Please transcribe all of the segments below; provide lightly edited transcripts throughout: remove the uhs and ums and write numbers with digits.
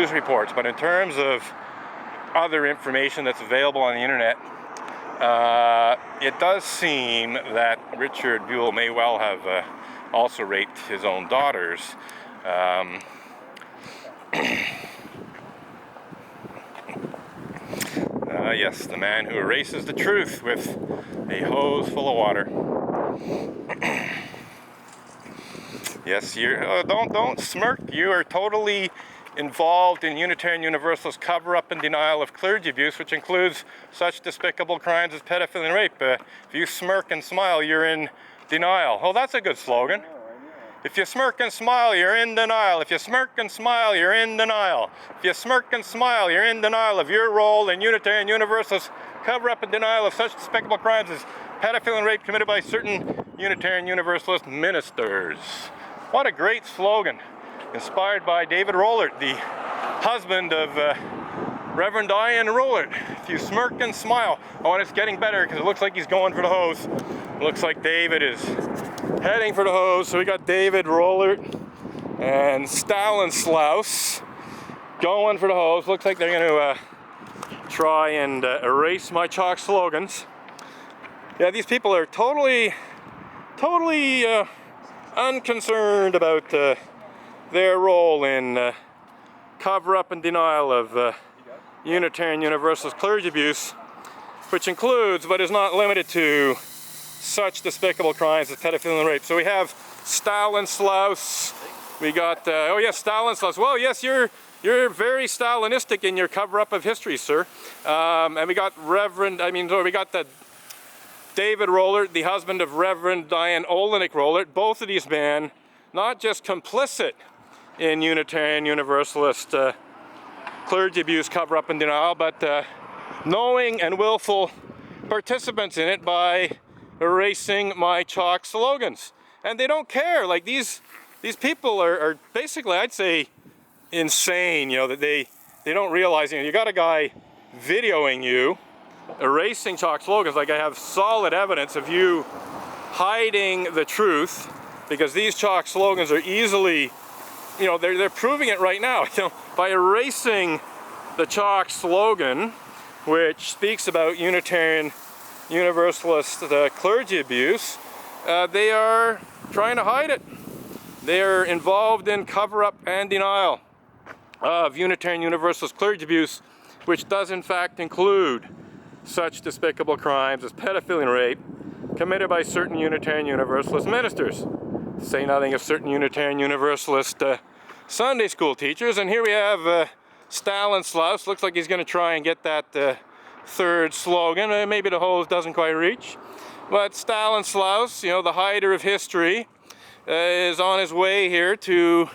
news reports, but in terms of other information that's available on the internet, it does seem that Richard Buell may well have also raped his own daughters. Yes, the man who erases the truth with a hose full of water. Yes, don't smirk. You are totally involved in Unitarian Universalist cover-up and denial of clergy abuse, which includes such despicable crimes as pedophilia and rape. If you smirk and smile, you're in denial. Oh, that's a good slogan. If you smirk and smile, you're in denial. If you smirk and smile, you're in denial. If you smirk and smile, you're in denial of your role in Unitarian Universalist cover-up and denial of such despicable crimes as pedophilia and rape committed by certain Unitarian Universalist ministers. What a great slogan. Inspired by David Rollert, the husband of Reverend Diane Rollert. If you smirk and smile. Oh, and it's getting better because it looks like he's going for the hose. It looks like David is heading for the hose. So we got David Rollert and Stalinslaus going for the hose. Looks like they're going to try and erase my chalk slogans. Yeah, these people are totally unconcerned about their role in cover-up and denial of Unitarian Universalist clergy abuse, which includes, but is not limited to, such despicable crimes as pedophilia and rape. So we have Stalinslaus, we got, oh yes, Stalinslaus. Well, yes, you're very Stalinistic in your cover-up of history, sir. And we got the David Rollert, the husband of Reverend Diane Olenick Rollert. Both of these men, not just complicit in Unitarian Universalist clergy abuse, cover-up and denial, but knowing and willful participants in it by erasing my chalk slogans. And they don't care. Like these people are basically, I'd say, insane, you know, that they don't realize, you know, you got a guy videoing you erasing chalk slogans. Like I have solid evidence of you hiding the truth, because these chalk slogans are easily, you know, they're proving it right now. You know, by erasing the chalk slogan, which speaks about Unitarian Universalist clergy abuse, they are trying to hide it. They are involved in cover-up and denial of Unitarian Universalist clergy abuse, which does in fact include such despicable crimes as pedophilia and rape committed by certain Unitarian Universalist ministers. To say nothing of certain Unitarian Universalist Sunday school teachers. And here we have Stalinslaus. Looks like he's going to try and get that third slogan. Maybe the hose doesn't quite reach. But Stalinslaus, you know, the hider of history, is on his way here to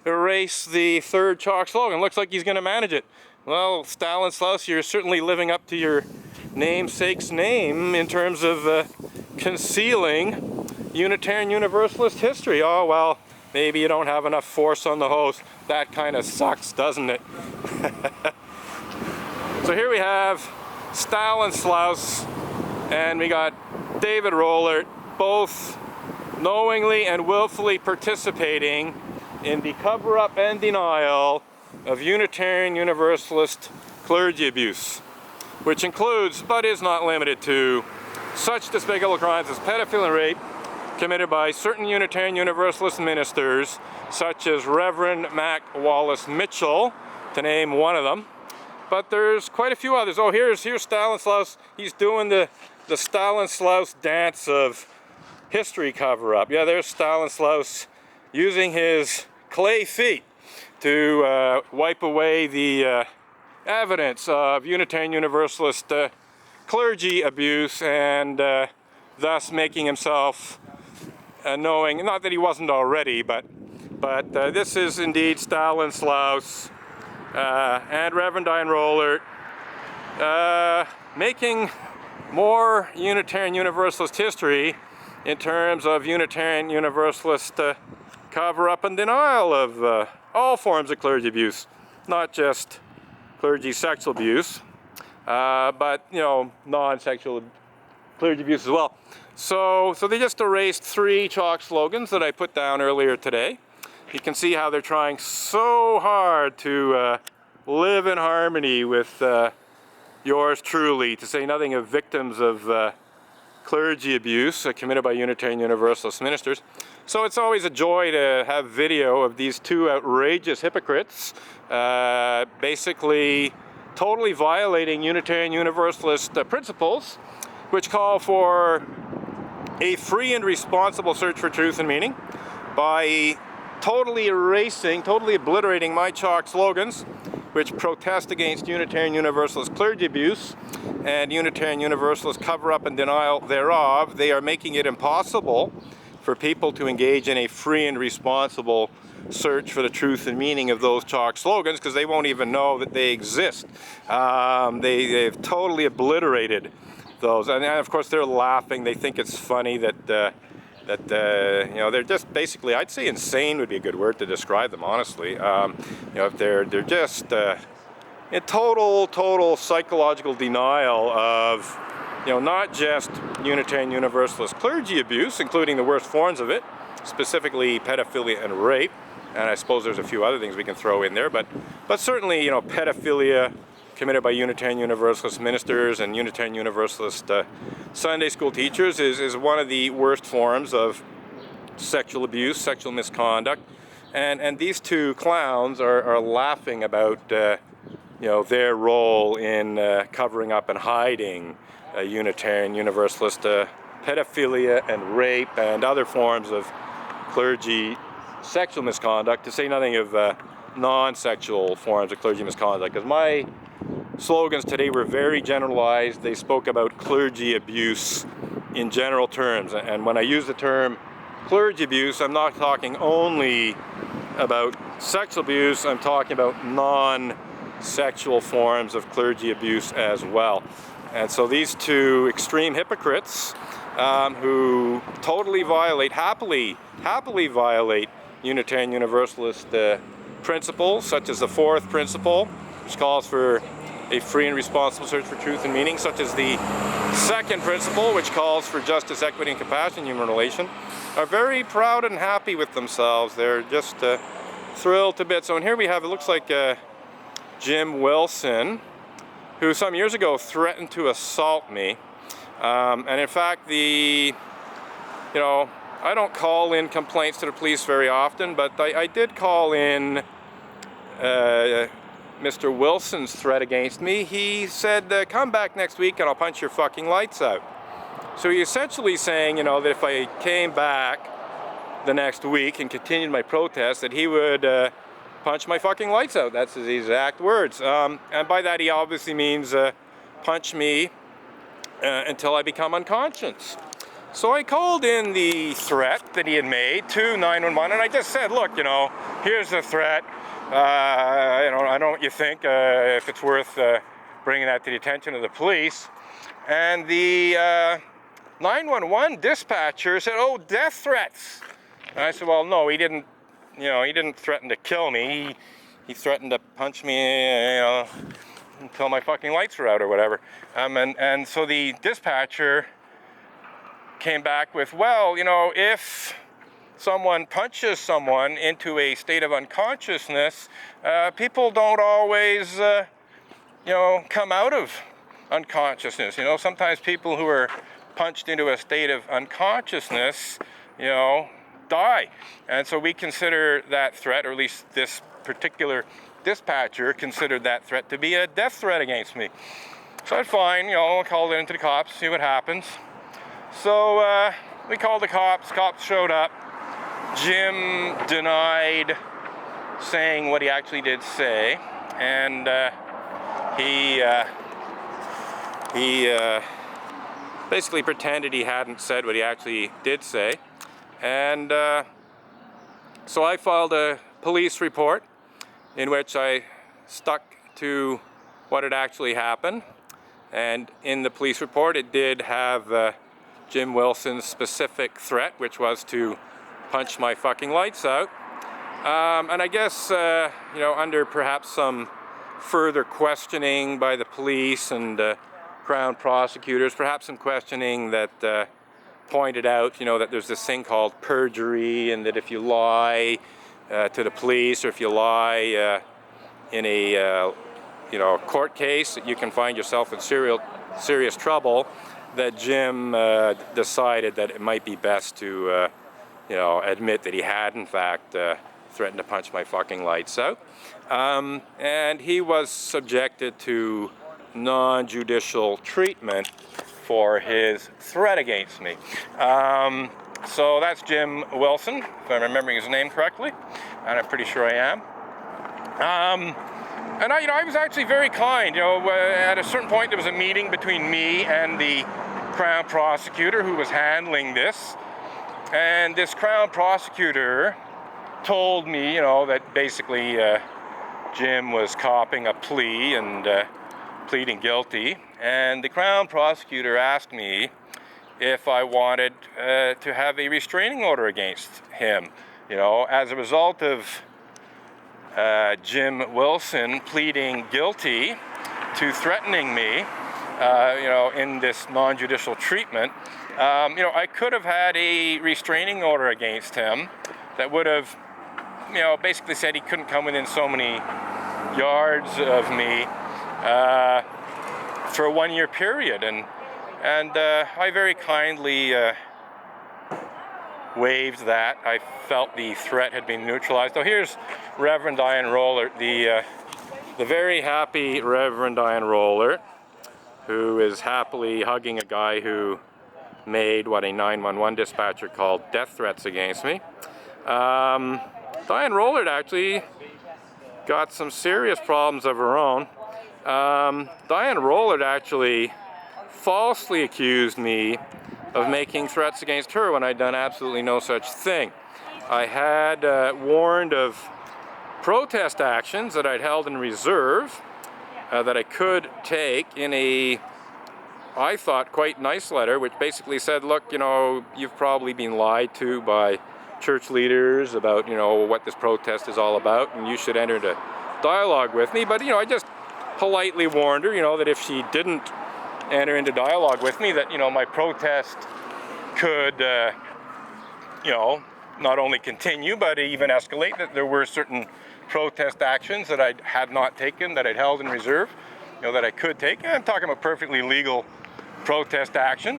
erase the third chalk slogan. Looks like he's going to manage it. Well, Stalinslaus, you're certainly living up to your namesake's name in terms of concealing Unitarian Universalist history. Oh, well, maybe you don't have enough force on the hose. That kind of sucks, doesn't it? So here we have Stalinslaus and we got David Rollert, both knowingly and willfully participating in the cover-up and denial of Unitarian Universalist clergy abuse, which includes, but is not limited to, such despicable crimes as pedophilia and rape committed by certain Unitarian Universalist ministers, such as Reverend Mac Wallace Mitchell, to name one of them. But there's quite a few others. Oh, here's Stalinslaus. He's doing the Stalinslaus dance of history cover-up. Yeah, there's Stalinslaus using his clay feet to wipe away the evidence of Unitarian Universalist clergy abuse, and thus making himself knowing, not that he wasn't already, but this is indeed Stalinslaus and Reverend Diane Rollert making more Unitarian Universalist history in terms of Unitarian Universalist cover-up and denial of all forms of clergy abuse, not just clergy sexual abuse, but, you know, non-sexual clergy abuse as well. So they just erased 3 chalk slogans that I put down earlier today. you can see how they're trying so hard to live in harmony with yours truly, to say nothing of victims of clergy abuse committed by Unitarian Universalist ministers. So it's always a joy to have video of these two outrageous hypocrites basically totally violating Unitarian Universalist principles, which call for a free and responsible search for truth and meaning by totally erasing, totally obliterating my chalk slogans, which protest against Unitarian Universalist clergy abuse and Unitarian Universalist cover-up and denial thereof. They are making it impossible for people to engage in a free and responsible search for the truth and meaning of those chalk slogans, because they won't even know that they exist. They've totally obliterated those, and of course they're laughing. They think it's funny that you know, they're just basically, I'd say insane would be a good word to describe them, honestly. You know, if they're just in total psychological denial of, you know, not just Unitarian Universalist clergy abuse, including the worst forms of it, specifically pedophilia and rape, and I suppose there's a few other things we can throw in there, but certainly, you know, pedophilia committed by Unitarian Universalist ministers and Unitarian Universalist Sunday school teachers is one of the worst forms of sexual abuse, sexual misconduct, and these two clowns are laughing about you know, their role in covering up and hiding Unitarian Universalist pedophilia and rape and other forms of clergy sexual misconduct, to say nothing of non-sexual forms of clergy misconduct. Because my slogans today were very generalized. They spoke about clergy abuse in general terms, and when I use the term clergy abuse, I'm not talking only about sexual abuse, I'm talking about non-sexual forms of clergy abuse as well. And so these two extreme hypocrites who totally violate, happily violate Unitarian Universalist principles, such as the fourth principle, which calls for a free and responsible search for truth and meaning, such as the second principle, which calls for justice, equity, and compassion in human relation, are very proud and happy with themselves. They're just thrilled to bits. So in here we have, it looks like Jim Wilson, who some years ago threatened to assault me. And in fact, you know, I don't call in complaints to the police very often, but I did call in Mr. Wilson's threat against me. He said, come back next week and I'll punch your fucking lights out. So he's essentially saying, you know, that if I came back the next week and continued my protest, that he would punch my fucking lights out. That's his exact words. And by that he obviously means punch me until I become unconscious. So I called in the threat that he had made to 911, and I just said, look, you know, here's the threat. You know, I don't know what you think, if it's worth bringing that to the attention of the police. And the 911 dispatcher said, oh, death threats. And I said, well, no, he didn't, you know, he didn't threaten to kill me. He threatened to punch me, you know, until my fucking lights were out or whatever. And so the dispatcher came back with, well, you know, if someone punches someone into a state of unconsciousness, people don't always, you know, come out of unconsciousness. You know, sometimes people who are punched into a state of unconsciousness, you know, die. And so we consider that threat, or at least this particular dispatcher considered that threat to be a death threat against me. So I said, fine, you know, I'll call it into the cops, see what happens. So we called the cops showed up. Jim denied saying what he actually did say, and he basically pretended he hadn't said what he actually did say. And so I filed a police report in which I stuck to what had actually happened. And in the police report, it did have Jim Wilson's specific threat, which was to punch my fucking lights out. And I guess, you know, under perhaps some further questioning by the police and Crown prosecutors, perhaps some questioning that pointed out, you know, that there's this thing called perjury, and that if you lie, to the police, or if you lie in a court case, you can find yourself in serious trouble, that Jim decided that it might be best to admit that he had in fact threatened to punch my fucking lights out. And he was subjected to non-judicial treatment for his threat against me. So that's Jim Wilson, if I'm remembering his name correctly, and I'm pretty sure I am. And I was actually very kind. At a certain point there was a meeting between me and the Crown prosecutor who was handling this, and this Crown prosecutor told me, that basically Jim was copping a plea and pleading guilty, and the Crown prosecutor asked me if I wanted to have a restraining order against him, as a result of Jim Wilson pleading guilty to threatening me, in this non-judicial treatment. I could have had a restraining order against him that would have, basically said he couldn't come within so many yards of me for a 1-year period, and I very kindly waived that. I felt the threat had been neutralized. So here's Reverend Diane Rollert, the very happy Reverend Diane Rollert, who is happily hugging a guy who made what a 911 dispatcher called death threats against me. Diane Rollert actually got some serious problems of her own. Diane Rollert actually falsely accused me of making threats against her when I'd done absolutely no such thing. I had warned of protest actions that I'd held in reserve that I could take in a, I thought, quite nice letter, which basically said, look, you've probably been lied to by church leaders about, what this protest is all about, and you should enter into dialogue with me. But, I just politely warned her, that if she didn't enter into dialogue with me, that, my protest could, not only continue, but even escalate, that there were certain protest actions that I had not taken, that I'd held in reserve, that I could take. And I'm talking about perfectly legal protest action.